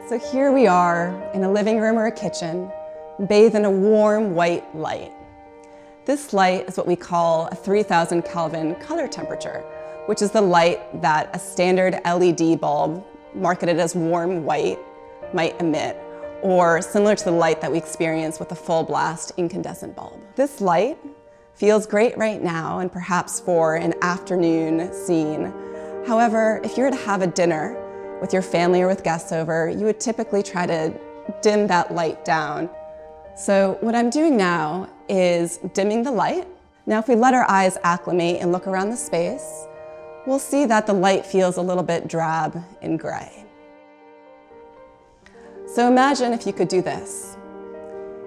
So here we are in a living room or a kitchen, bathed in a warm white light. This light is what we call a 3000 Kelvin color temperature, which is the light that a standard LED bulb marketed as warm white might emit, or similar to the light that we experience with a full blast incandescent bulb. This light feels great right now and perhaps for an afternoon scene. However, if you were to have a dinner with your family or with guests over, you would typically try to dim that light down. So what I'm doing now is dimming the light. Now if we let our eyes acclimate and look around the space, we'll see that the light feels a little bit drab and gray. So imagine if you could do this.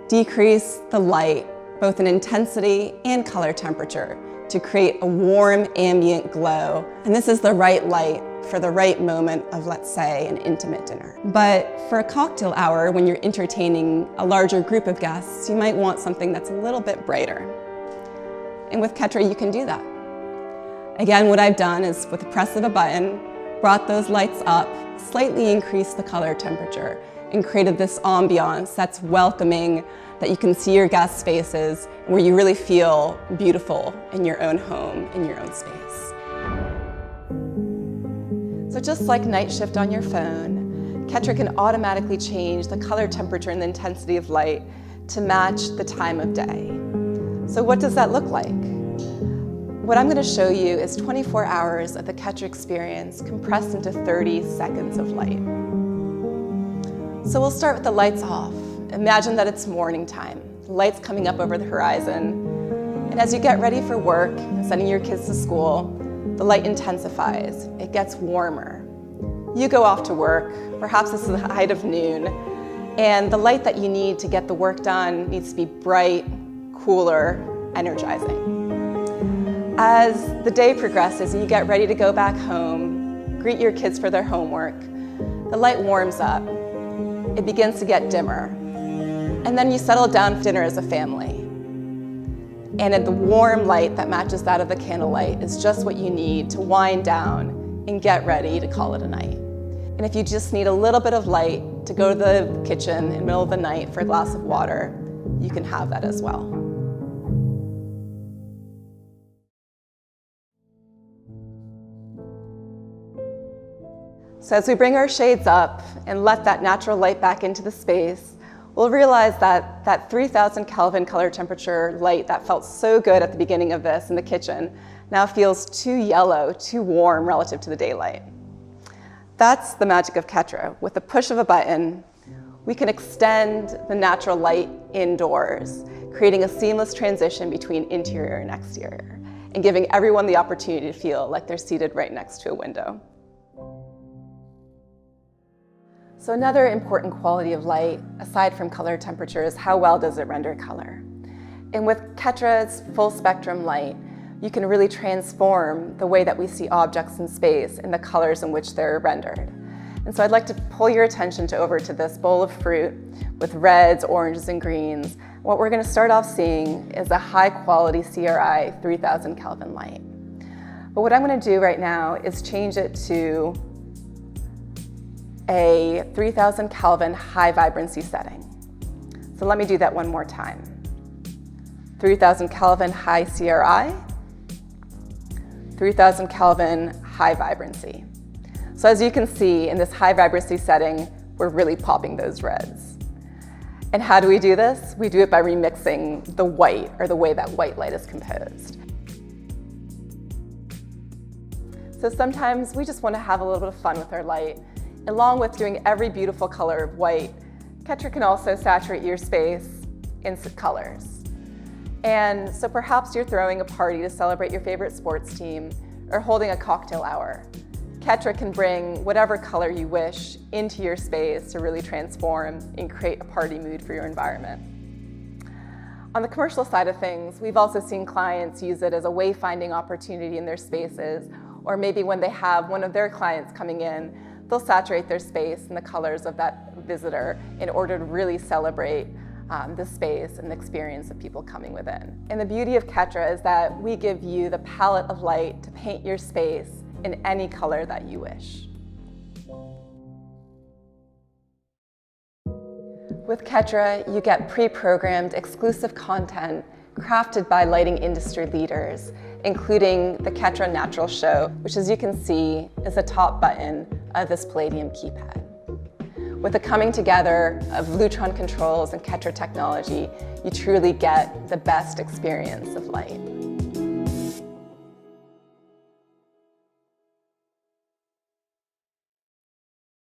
Decrease the light, both in intensity and color temperature, to create a warm ambient glow. And this is the right light for the right moment of, let's say, an intimate dinner. But for a cocktail hour, when you're entertaining a larger group of guests, you might want something that's a little bit brighter. And with Ketra, you can do that. Again, what I've done is, with the press of a button, brought those lights up, slightly increased the color temperature, and created this ambiance that's welcoming, that you can see your guests' faces, where you really feel beautiful in your own home, in your own space. So just like Night Shift on your phone, Ketra can automatically change the color temperature and the intensity of light to match the time of day. So what does that look like? What I'm going to show you is 24 hours of the Ketra experience compressed into 30 seconds of light. So we'll start with the lights off. Imagine that it's morning time. The light's coming up over the horizon. And as you get ready for work and sending your kids to school, the light intensifies. It gets warmer. You go off to work. Perhaps this is the height of noon. And the light that you need to get the work done needs to be bright, cooler, energizing. As the day progresses and you get ready to go back home, greet your kids for their homework, the light warms up. It begins to get dimmer. And then you settle down for dinner as a family. And the warm light that matches that of the candlelight is just what you need to wind down and get ready to call it a night. And if you just need a little bit of light to go to the kitchen in the middle of the night for a glass of water, you can have that as well. So as we bring our shades up and let that natural light back into the space, we'll realize that that 3000 Kelvin color temperature light that felt so good at the beginning of this in the kitchen now feels too yellow, too warm relative to the daylight. That's the magic of Ketra. With the push of a button, we can extend the natural light indoors, creating a seamless transition between interior and exterior, and giving everyone the opportunity to feel like they're seated right next to a window. So another important quality of light, aside from color temperature, is how well does it render color. And with Ketra's full spectrum light, you can really transform the way that we see objects in space and the colors in which they're rendered. And so I'd like to pull your attention over to this bowl of fruit with reds, oranges, and greens. What we're going to start off seeing is a high quality CRI 3000 Kelvin light. But what I'm going to do right now is change it to a 3000 Kelvin high vibrancy setting. So let me do that one more time. 3000 Kelvin high CRI, 3000 Kelvin high vibrancy. So as you can see in this high vibrancy setting, we're really popping those reds. And how do we do this? We do it by remixing the white, or the way that white light is composed. So sometimes we just want to have a little bit of fun with our light. Along with doing every beautiful color of white, Ketra can also saturate your space in colors. And so perhaps you're throwing a party to celebrate your favorite sports team or holding a cocktail hour. Ketra can bring whatever color you wish into your space to really transform and create a party mood for your environment. On the commercial side of things, we've also seen clients use it as a wayfinding opportunity in their spaces, or maybe when they have one of their clients coming in, they'll saturate their space in the colors of that visitor in order to really celebrate the space and the experience of people coming within. And the beauty of Ketra is that we give you the palette of light to paint your space in any color that you wish. With Ketra, you get pre-programmed exclusive content crafted by lighting industry leaders, including the Ketra Natural Show, which, as you can see, is the top button of this Palladium keypad. With the coming together of Lutron controls and Ketra technology, you truly get the best experience of light.